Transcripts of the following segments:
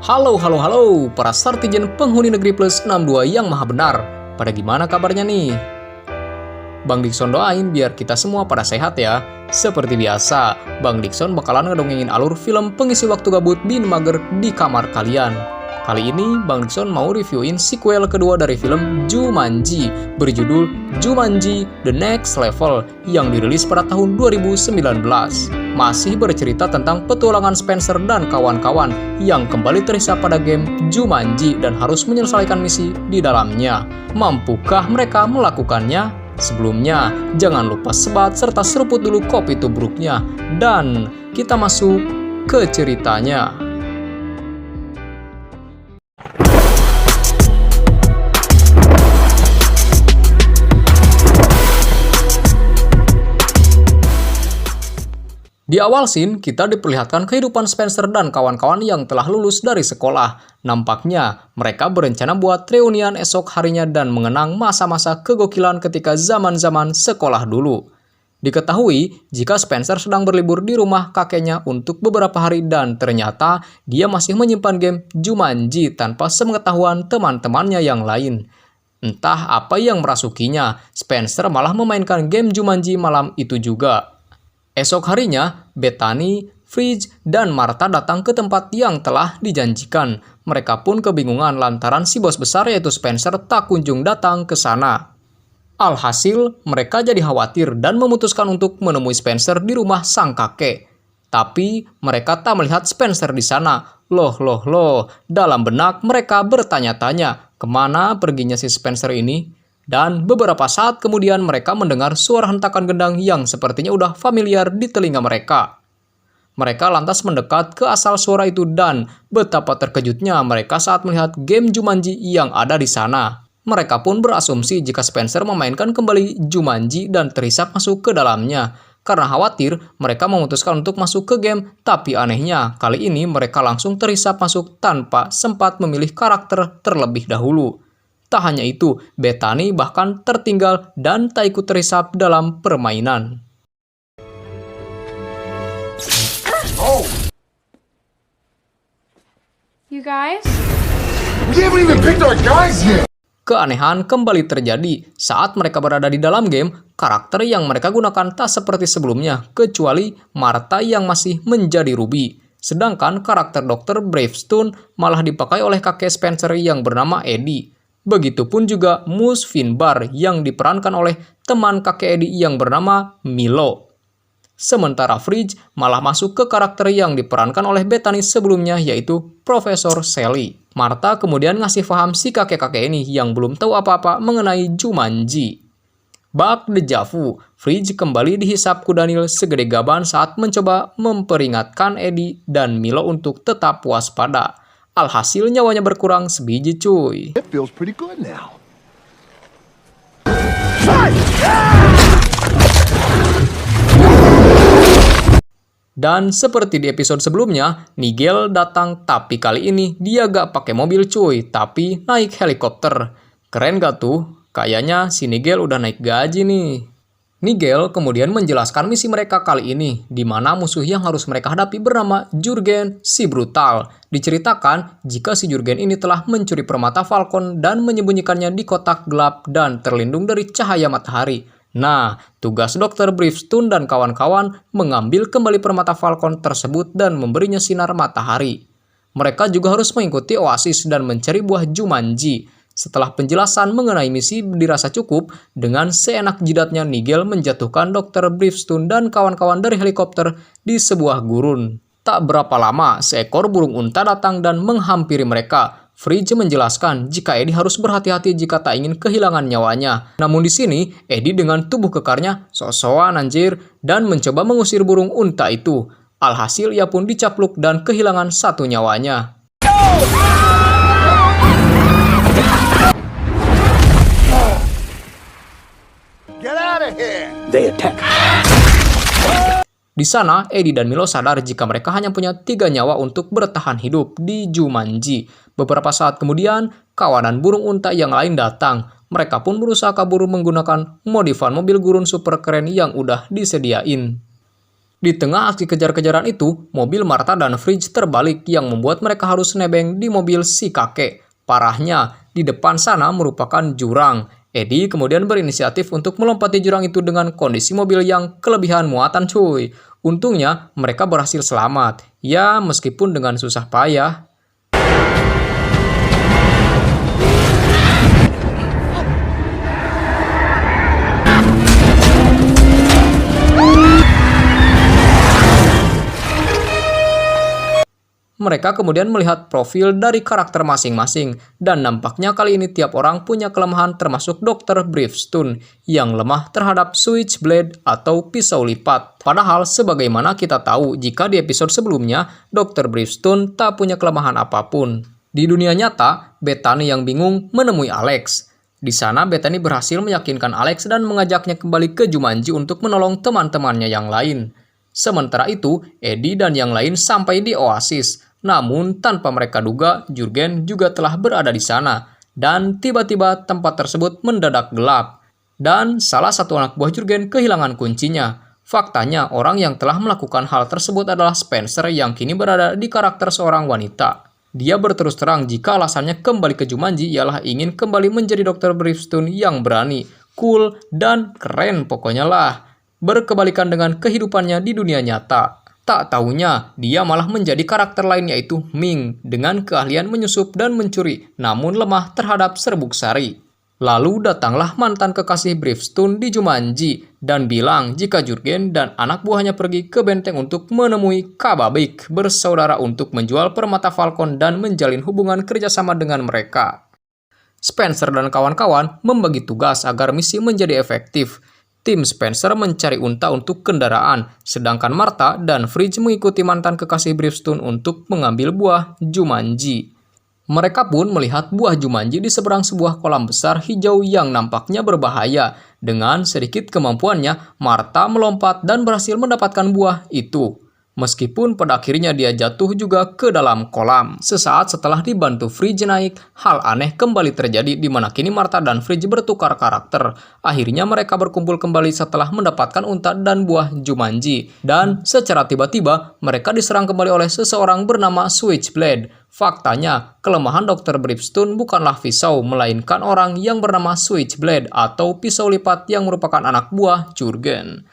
Halo para Sartijen penghuni negeri plus 62 yang maha benar. Pada gimana kabarnya nih? Bang Dikson doain biar kita semua pada sehat ya. Seperti biasa, Bang Dikson bakalan ngedongengin alur film pengisi waktu gabut bin mager di kamar kalian. Kali ini Bang Dikson mau reviewin sequel kedua dari film Jumanji berjudul Jumanji The Next Level yang dirilis pada tahun 2019. Masih bercerita tentang petualangan Spencer dan kawan-kawan yang kembali terhisap pada game Jumanji dan harus menyelesaikan misi di dalamnya. Mampukah mereka melakukannya? Sebelumnya, jangan lupa sebat serta seruput dulu kopi tubruknya. Dan kita masuk ke ceritanya. Di awal scene, kita diperlihatkan kehidupan Spencer dan kawan-kawan yang telah lulus dari sekolah. Nampaknya, mereka berencana buat reunian esok harinya dan mengenang masa-masa kegokilan ketika zaman-zaman sekolah dulu. Diketahui, jika Spencer sedang berlibur di rumah kakeknya untuk beberapa hari dan ternyata dia masih menyimpan game Jumanji tanpa sepengetahuan teman-temannya yang lain. Entah apa yang merasukinya, Spencer malah memainkan game Jumanji malam itu juga. Esok harinya, Bethany, Fridge, dan Martha datang ke tempat yang telah dijanjikan. Mereka pun kebingungan lantaran si bos besar yaitu Spencer tak kunjung datang ke sana. Alhasil, mereka jadi khawatir dan memutuskan untuk menemui Spencer di rumah sang kakek. Tapi, mereka tak melihat Spencer di sana. Loh, dalam benak mereka bertanya-tanya, kemana perginya si Spencer ini? Dan beberapa saat kemudian mereka mendengar suara hentakan gendang yang sepertinya udah familiar di telinga mereka. Mereka lantas mendekat ke asal suara itu dan betapa terkejutnya mereka saat melihat game Jumanji yang ada di sana. Mereka pun berasumsi jika Spencer memainkan kembali Jumanji dan terhisap masuk ke dalamnya. Karena khawatir, mereka memutuskan untuk masuk ke game, tapi anehnya kali ini mereka langsung terhisap masuk tanpa sempat memilih karakter terlebih dahulu. Tak hanya itu, Bethany bahkan tertinggal dan tak ikut terhisap dalam permainan. Oh. You guys? We haven't even picked our guys yet. Keanehan kembali terjadi saat mereka berada di dalam game. Karakter yang mereka gunakan tak seperti sebelumnya, kecuali Martha yang masih menjadi Ruby. Sedangkan karakter Dr. Bravestone malah dipakai oleh kakek Spencer yang bernama Eddie. Begitupun juga Mus Finbar yang diperankan oleh teman kakek Eddie yang bernama Milo. Sementara Fridge malah masuk ke karakter yang diperankan oleh Bethany sebelumnya yaitu Profesor Sally. Martha kemudian ngasih paham si kakek-kakek ini yang belum tahu apa-apa mengenai Jumanji. Bak dejavu, Fridge kembali dihisap kudanil segede gaban saat mencoba memperingatkan Eddie dan Milo untuk tetap waspada. Alhasil nyawanya berkurang sebiji cuy. It feels pretty good now. Dan seperti di episode sebelumnya, Nigel datang tapi kali ini dia gak pakai mobil cuy, tapi naik helikopter. Keren gak tuh? Kayaknya si Nigel udah naik gaji nih. Nigel kemudian menjelaskan misi mereka kali ini, di mana musuh yang harus mereka hadapi bernama Jurgen si Brutal. Diceritakan jika si Jurgen ini telah mencuri permata Falcon dan menyembunyikannya di kotak gelap dan terlindung dari cahaya matahari. Nah, tugas Dr. Bravestone dan kawan-kawan mengambil kembali permata Falcon tersebut dan memberinya sinar matahari. Mereka juga harus mengikuti Oasis dan mencari buah Jumanji. Setelah penjelasan mengenai misi dirasa cukup, dengan seenak jidatnya Nigel menjatuhkan Dr. Bravestone dan kawan-kawan dari helikopter di sebuah gurun. Tak berapa lama, seekor burung unta datang dan menghampiri mereka. Fridge menjelaskan jika Eddie harus berhati-hati jika tak ingin kehilangan nyawanya. Namun di sini, Eddie dengan tubuh kekarnya sok-sokan anjir dan mencoba mengusir burung unta itu. Alhasil ia pun dicapluk dan kehilangan satu nyawanya. Get out of here. They attack. Di sana, Eddie dan Milo sadar jika mereka hanya punya 3 nyawa untuk bertahan hidup di Jumanji. Beberapa saat kemudian, kawanan burung unta yang lain datang. Mereka pun berusaha kabur menggunakan modifan mobil gurun super keren yang udah disediain. Di tengah aksi kejar-kejaran itu, mobil Martha dan Fridge terbalik yang membuat mereka harus nebeng di mobil si kakek. Parahnya, di depan sana merupakan jurang. Eddie kemudian berinisiatif untuk melompati jurang itu dengan kondisi mobil yang kelebihan muatan cuy. Untungnya, mereka berhasil selamat. Ya, meskipun dengan susah payah. Mereka kemudian melihat profil dari karakter masing-masing, dan nampaknya kali ini tiap orang punya kelemahan termasuk Dr. Brimstone yang lemah terhadap Switchblade atau pisau lipat. Padahal sebagaimana kita tahu jika di episode sebelumnya, Dr. Brimstone tak punya kelemahan apapun. Di dunia nyata, Bethany yang bingung menemui Alex. Di sana Bethany berhasil meyakinkan Alex dan mengajaknya kembali ke Jumanji untuk menolong teman-temannya yang lain. Sementara itu, Eddie dan yang lain sampai di Oasis. Namun, tanpa mereka duga, Jurgen juga telah berada di sana. Dan tiba-tiba tempat tersebut mendadak gelap. Dan salah satu anak buah Jurgen kehilangan kuncinya. Faktanya, orang yang telah melakukan hal tersebut adalah Spencer yang kini berada di karakter seorang wanita. Dia berterus terang jika alasannya kembali ke Jumanji ialah ingin kembali menjadi Dr. Brimstone yang berani, cool, dan keren pokoknya lah. Berkebalikan dengan kehidupannya di dunia nyata. Tak taunya, dia malah menjadi karakter lain yaitu Ming dengan keahlian menyusup dan mencuri, namun lemah terhadap serbuk sari. Lalu datanglah mantan kekasih Brimstone di Jumanji dan bilang jika Jurgen dan anak buahnya pergi ke benteng untuk menemui Kababik bersaudara untuk menjual permata Falcon dan menjalin hubungan kerjasama dengan mereka. Spencer dan kawan-kawan membagi tugas agar misi menjadi efektif. Tim Spencer mencari unta untuk kendaraan, sedangkan Martha dan Fridge mengikuti mantan kekasih Brimstone untuk mengambil buah Jumanji. Mereka pun melihat buah Jumanji di seberang sebuah kolam besar hijau yang nampaknya berbahaya. Dengan sedikit kemampuannya, Martha melompat dan berhasil mendapatkan buah itu. Meskipun pada akhirnya dia jatuh juga ke dalam kolam. Sesaat setelah dibantu Fridge naik, hal aneh kembali terjadi di mana kini Martha dan Fridge bertukar karakter. Akhirnya mereka berkumpul kembali setelah mendapatkan unta dan buah Jumanji. Dan secara tiba-tiba mereka diserang kembali oleh seseorang bernama Switchblade. Faktanya, kelemahan Dr. Brimstone bukanlah pisau, melainkan orang yang bernama Switchblade atau pisau lipat yang merupakan anak buah Jurgen.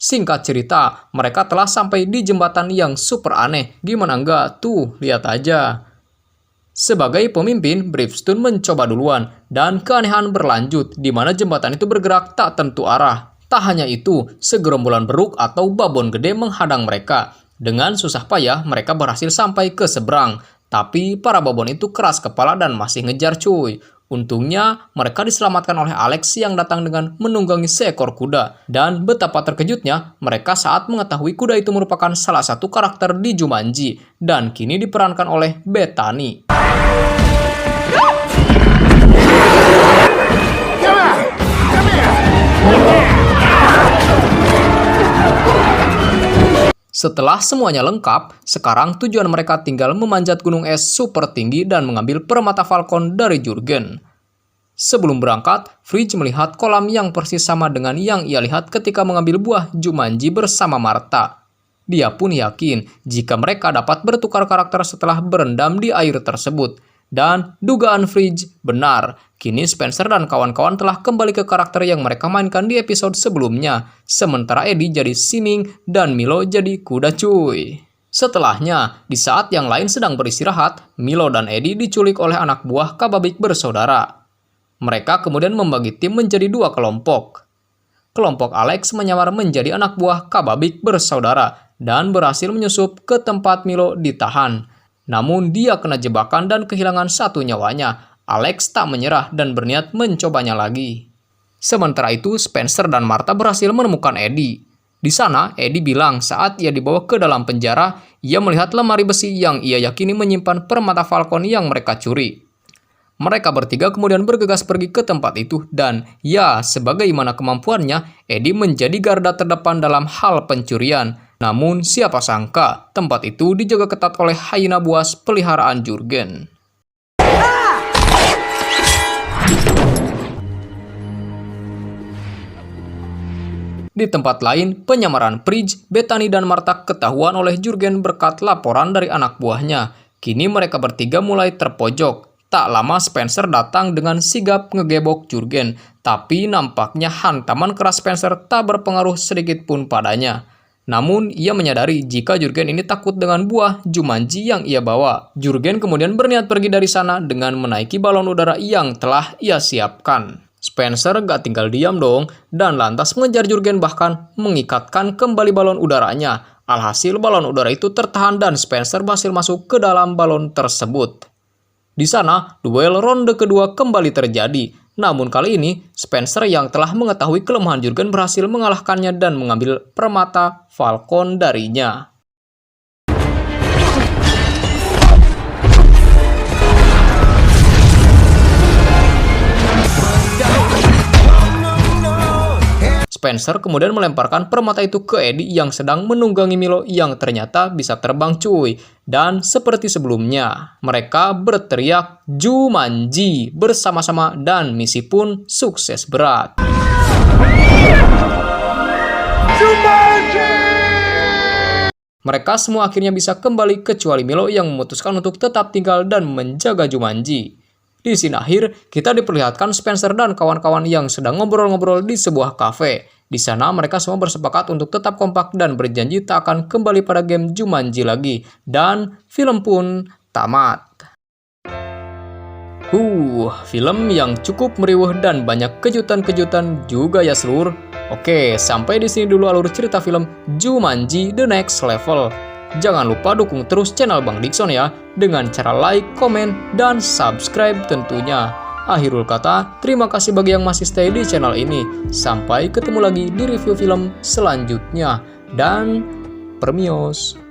Singkat cerita, mereka telah sampai di jembatan yang super aneh. Gimana enggak? Tuh, lihat aja. Sebagai pemimpin, Brimstone mencoba duluan, dan keanehan berlanjut, di mana jembatan itu bergerak tak tentu arah. Tak hanya itu, segerombolan beruk atau babon gede menghadang mereka. Dengan susah payah, mereka berhasil sampai ke seberang. Tapi para babon itu keras kepala dan masih ngejar cuy. Untungnya, mereka diselamatkan oleh Alex yang datang dengan menunggangi seekor kuda. Dan betapa terkejutnya mereka saat mengetahui kuda itu merupakan salah satu karakter di Jumanji. Dan kini diperankan oleh Bethany. Setelah semuanya lengkap, sekarang tujuan mereka tinggal memanjat gunung es super tinggi dan mengambil permata Falcon dari Jurgen. Sebelum berangkat, Fridge melihat kolam yang persis sama dengan yang ia lihat ketika mengambil buah Jumanji bersama Martha. Dia pun yakin jika mereka dapat bertukar karakter setelah berendam di air tersebut. Dan dugaan Fridge benar. Kini Spencer dan kawan-kawan telah kembali ke karakter yang mereka mainkan di episode sebelumnya. Sementara Eddie jadi Siming dan Milo jadi kuda cuy. Setelahnya, di saat yang lain sedang beristirahat, Milo dan Eddie diculik oleh anak buah Kababik bersaudara. Mereka kemudian membagi tim menjadi dua kelompok. Kelompok Alex menyamar menjadi anak buah Kababik bersaudara dan berhasil menyusup ke tempat Milo ditahan. Namun dia kena jebakan dan kehilangan satu nyawanya. Alex tak menyerah dan berniat mencobanya lagi. Sementara itu, Spencer dan Martha berhasil menemukan Eddie. Di sana, Eddie bilang saat ia dibawa ke dalam penjara, ia melihat lemari besi yang ia yakini menyimpan permata Falcon yang mereka curi. Mereka bertiga kemudian bergegas pergi ke tempat itu dan, ya, sebagaimana kemampuannya, Eddie menjadi garda terdepan dalam hal pencurian. Namun siapa sangka tempat itu dijaga ketat oleh hyena buas peliharaan Jurgen. Di tempat lain, penyamaran Pridge, Bethany, dan Martha ketahuan oleh Jurgen berkat laporan dari anak buahnya. Kini mereka bertiga mulai terpojok. Tak lama Spencer datang dengan sigap ngegebok Jurgen, tapi nampaknya hantaman keras Spencer tak berpengaruh sedikit pun padanya. Namun, ia menyadari jika Jurgen ini takut dengan buah Jumanji yang ia bawa. Jurgen kemudian berniat pergi dari sana dengan menaiki balon udara yang telah ia siapkan. Spencer gak tinggal diam dong, dan lantas mengejar Jurgen bahkan mengikatkan kembali balon udaranya. Alhasil balon udara itu tertahan dan Spencer berhasil masuk ke dalam balon tersebut. Di sana, duel ronde kedua kembali terjadi. Namun kali ini, Spencer yang telah mengetahui kelemahan Jurgen berhasil mengalahkannya dan mengambil permata Falcon darinya. Spencer kemudian melemparkan permata itu ke Eddie yang sedang menunggangi Milo yang ternyata bisa terbang cuy. Dan seperti sebelumnya, mereka berteriak Jumanji bersama-sama dan misi pun sukses berat. Jumanji! Mereka semua akhirnya bisa kembali kecuali Milo yang memutuskan untuk tetap tinggal dan menjaga Jumanji. Di sini akhir, kita diperlihatkan Spencer dan kawan-kawan yang sedang ngobrol-ngobrol di sebuah kafe. Di sana mereka semua bersepakat untuk tetap kompak dan berjanji tak akan kembali pada game Jumanji lagi. Dan film pun tamat. Film yang cukup meriwah dan banyak kejutan-kejutan juga ya seluruh. Oke, sampai di sini dulu alur cerita film Jumanji The Next Level. Jangan lupa dukung terus channel Bang Dickson ya, dengan cara like, komen, dan subscribe tentunya. Akhirul kata, terima kasih bagi yang masih stay di channel ini. Sampai ketemu lagi di review film selanjutnya. Dan permios.